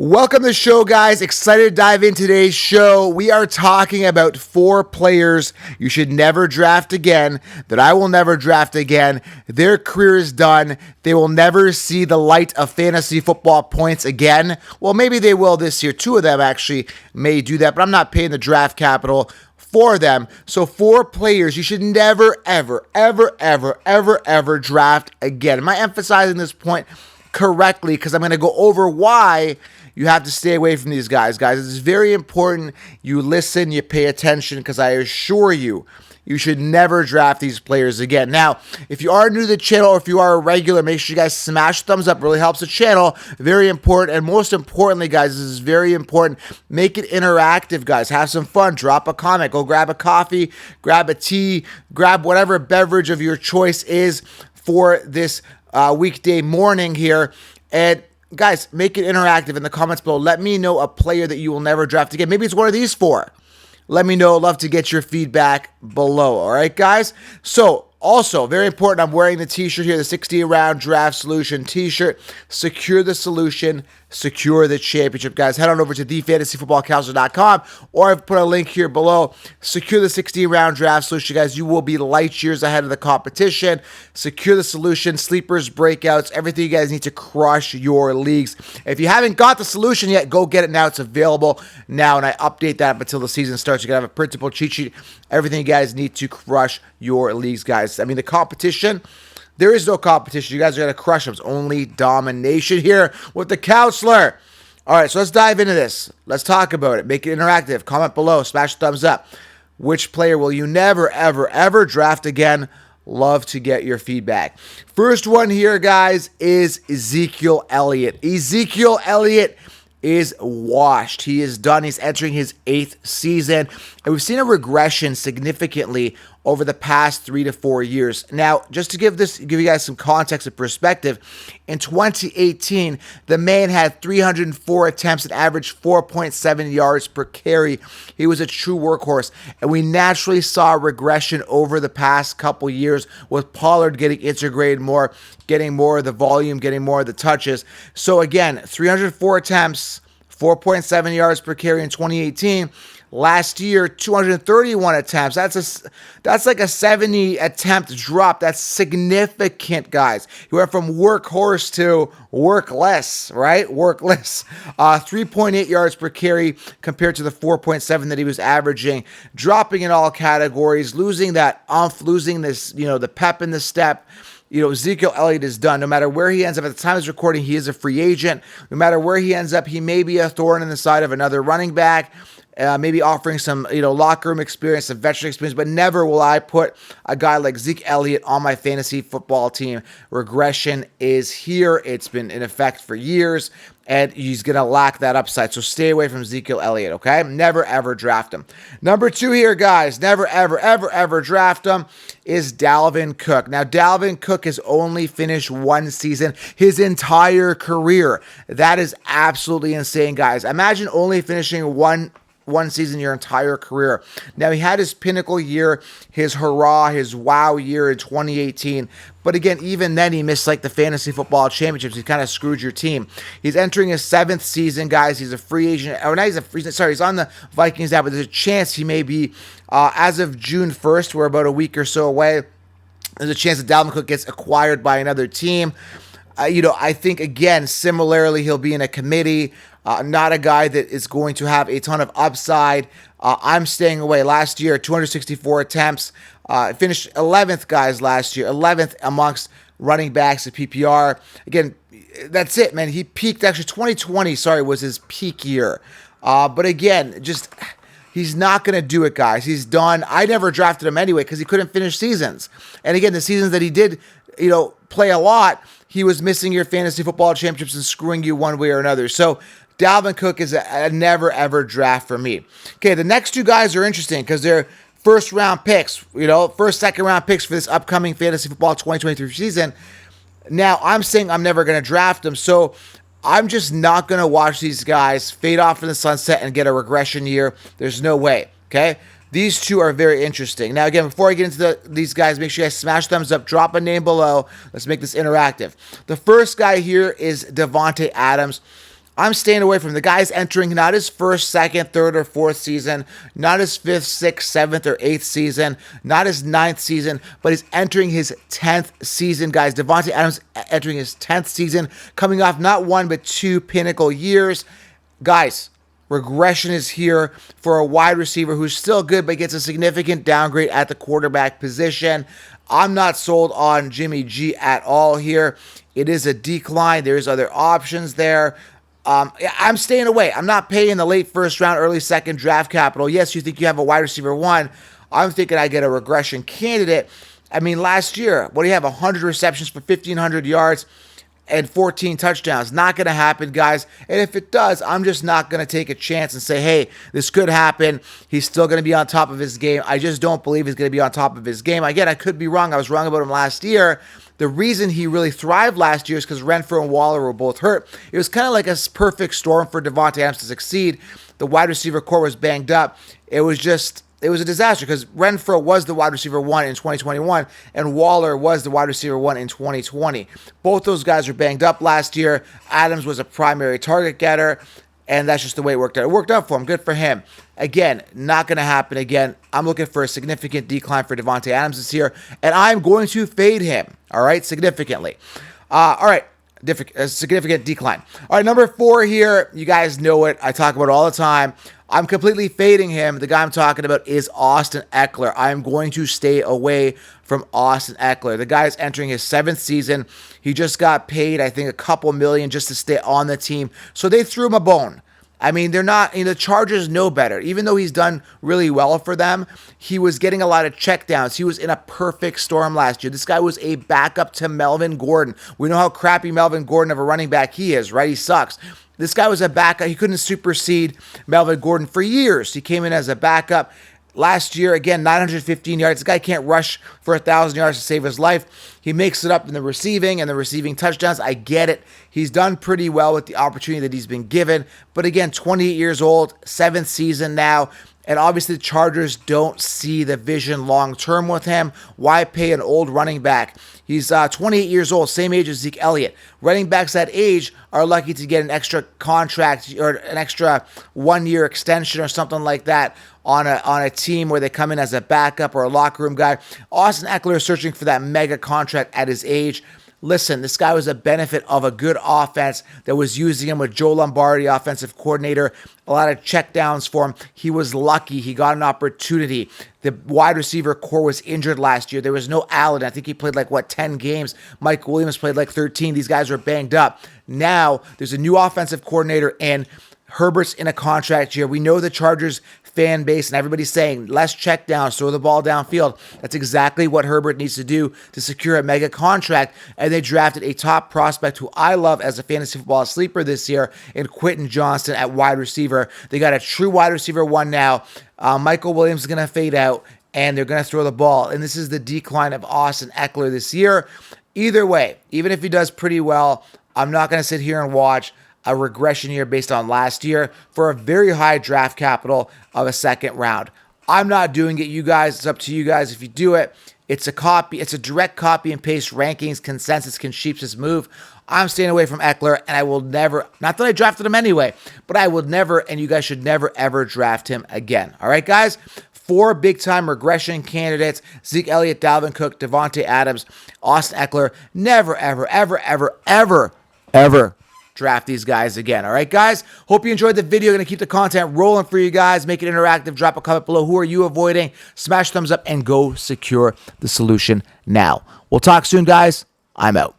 Welcome to the show, guys. Excited to dive in today's show. We are talking about 4 players you should never draft again, that I will never draft again. Their career is done. They will never see the light of fantasy football points again. Well, maybe they will this year. 2 of them actually may do that, but I'm not paying the draft capital for them. So 4 players you should never, ever draft again. Am I emphasizing this point correctly? Because I'm going to go over why you have to stay away from these guys. Guys, it's very important you listen, you pay attention, because I assure you, you should never draft these players again. Now, if you are new to the channel or if you are a regular, make sure you guys smash thumbs up. It really helps the channel. Very important. And most importantly, guys, this is very important. Make it interactive, guys. Have some fun. Drop a comment. Go grab a coffee, grab a tea, grab whatever beverage of your choice is for this weekday morning here. And guys, make it interactive in the comments below. Let me know a player that you will never draft again. Maybe it's one of these 4. Let me know. Love to get your feedback below. All right, guys? So, also, very important, I'm wearing the t-shirt here, the 60-round draft solution t-shirt. Secure the solution, secure the championship, guys. Head on over to thefantasyfootballcounselor.com, or I've put a link here below. Secure the 60-round draft solution, guys. You will be light years ahead of the competition. Secure the solution, sleepers, breakouts, everything you guys need to crush your leagues. If you haven't got the solution yet, go get it now. It's available now, and I update that up until the season starts. You're going to have a printable cheat sheet, everything you guys need to crush your leagues, guys. I mean, the competition, there is no competition. You guys are going to crush them. It's only domination here with the counselor. All right, so let's dive into this. Let's talk about it. Make it interactive. Comment below. Smash thumbs up. Which player will you never, ever draft again? Love to get your feedback. First one here, guys, is Ezekiel Elliott. Ezekiel Elliott is washed. He is done. He's entering his 8th season. And we've seen a regression significantly over the past 3 to 4 years. Now, just to give you guys some context and perspective, in 2018, the man had 304 attempts and averaged 4.7 yards per carry. He was a true workhorse. And we naturally saw regression over the past couple years with Pollard getting integrated more, getting more of the volume, getting more of the touches. So again, 304 attempts, 4.7 yards per carry in 2018. Last year, 231 attempts. That's like a 70 attempt drop. That's significant, guys. He went from workhorse to workless, right? Workless. 3.8 yards per carry compared to the 4.7 that he was averaging. Dropping in all categories, losing that umph, losing this, the pep in the step. Ezekiel Elliott is done. No matter where he ends up, at the time of this recording, he is a free agent. No matter where he ends up, he may be a thorn in the side of another running back. Maybe offering some, locker room experience, some veteran experience, but never will I put a guy like Zeke Elliott on my fantasy football team. Regression is here. It's been in effect for years, and he's going to lack that upside. So stay away from Ezekiel Elliott, okay? Never, ever draft him. Number 2 here, guys, never, ever draft him, is Dalvin Cook. Now, Dalvin Cook has only finished 1 season his entire career. That is absolutely insane, guys. Imagine only finishing one season your entire career. Now, he had his pinnacle year, his hurrah, his wow year in 2018. But again, even then, he missed like the fantasy football championships. He kind of screwed your team. He's entering his 7th season, guys. He's a free agent. Or not, he's a free agent. Sorry, he's on the Vikings now, but there's a chance he may be, as of June 1st, we're about a week or so away, there's a chance that Dalvin Cook gets acquired by another team. I think, again, similarly, he'll be in a committee. Not a guy that is going to have a ton of upside. I'm staying away. Last year, 264 attempts. Finished 11th, guys, last year. 11th amongst running backs at PPR. Again, that's it, man. He peaked, actually, 2020, was his peak year. But again, just... he's not going to do it, guys. He's done. I never drafted him anyway because he couldn't finish seasons. And again, the seasons that he did, play a lot, he was missing your fantasy football championships and screwing you one way or another. So Dalvin Cook is a never, ever draft for me. Okay, the next 2 guys are interesting because they're first-round picks, first, second-round picks for this upcoming fantasy football 2023 season. Now, I'm saying I'm never going to draft them, so I'm just not going to watch these guys fade off in the sunset and get a regression year. There's no way, okay? These 2 are very interesting. Now, again, before I get into these guys, make sure you guys smash thumbs up, drop a name below. Let's make this interactive. The first guy here is Devontae Adams. I'm staying away from the guy's entering not his first, second, third, or fourth season, not his fifth, sixth, seventh, or eighth season, not his ninth season, but he's entering his 10th season, guys. Davante Adams entering his 10th season, coming off not one but two pinnacle years. Guys, regression is here for a wide receiver who's still good but gets a significant downgrade at the quarterback position. I'm not sold on Jimmy G at all here. It is a decline. There's other options there. I'm staying away. I'm not paying the late first round, early second draft capital. Yes, you think you have a wide receiver one. I'm thinking I get a regression candidate. I mean, last year, what do you have? 100 receptions for 1,500 yards and 14 touchdowns. Not going to happen, guys. And if it does, I'm just not going to take a chance and say, hey, this could happen. He's still going to be on top of his game. I just don't believe he's going to be on top of his game. Again, I could be wrong. I was wrong about him last year. The reason he really thrived last year is because Renfrow and Waller were both hurt. It was kind of like a perfect storm for Davante Adams to succeed. The wide receiver core was banged up. It was a disaster because Renfrow was the wide receiver one in 2021 and Waller was the wide receiver one in 2020. Both those guys were banged up last year. Adams was a primary target getter, and that's just the way it worked out. It worked out for him. Good for him. Again, not going to happen again. I'm looking for a significant decline for Davante Adams this year, and I'm going to fade him, all right, significantly. All right, significant decline. All right, number 4 here. You guys know it. I talk about it all the time. I'm completely fading him. The guy I'm talking about is Austin Ekeler. I'm going to stay away from Austin Ekeler. The guy's entering his 7th season. He just got paid, I think, a couple million just to stay on the team. So they threw him a bone. I mean, they're not, the Chargers know better. Even though he's done really well for them, he was getting a lot of checkdowns. He was in a perfect storm last year. This guy was a backup to Melvin Gordon. We know how crappy Melvin Gordon of a running back he is, right? He sucks. This guy was a backup. He couldn't supersede Melvin Gordon for years. He came in as a backup. Last year, again, 915 yards. This guy can't rush for 1,000 yards to save his life. He makes it up in the receiving and the receiving touchdowns. I get it. He's done pretty well with the opportunity that he's been given. But again, 28 years old, 7th season now. And obviously the Chargers don't see the vision long-term with him. Why pay an old running back? He's 28 years old, same age as Zeke Elliott. Running backs that age are lucky to get an extra contract or an extra 1-year extension or something like that on a team where they come in as a backup or a locker room guy. Austin Ekeler is searching for that mega contract at his age. Listen, this guy was a benefit of a good offense that was using him with Joe Lombardi, offensive coordinator. A lot of checkdowns for him. He was lucky. He got an opportunity. The wide receiver core was injured last year. There was no Allen. I think he played 10 games. Mike Williams played 13. These guys were banged up. Now, there's a new offensive coordinator, and Herbert's in a contract year. We know the Chargers fan base and everybody's saying less checkdowns, throw the ball downfield. That's exactly what Herbert needs to do to secure a mega contract. And they drafted a top prospect who I love as a fantasy football sleeper this year in Quentin Johnston at wide receiver. They got a true wide receiver one now. Michael Williams is going to fade out and they're going to throw the ball. And this is the decline of Austin Ekeler this year. Either way, even if he does pretty well, I'm not going to sit here and watch a regression here based on last year for a very high draft capital of a 2nd round. I'm not doing it, you guys. It's up to you guys if you do it. It's a direct copy and paste rankings, consensus can Sheeps' move. I'm staying away from Ekeler, and I will never, not that I drafted him anyway, but I would never, and you guys should never, ever draft him again. All right, guys? 4 big-time regression candidates: Zeke Elliott, Dalvin Cook, Davante Adams, Austin Ekeler. Never, ever, ever, ever, ever, ever draft these guys again. All right, guys? Hope you enjoyed the video. Going to keep the content rolling for you guys. Make it interactive. Drop a comment below. Who are you avoiding? Smash thumbs up and go secure the solution now. We'll talk soon, guys. I'm out.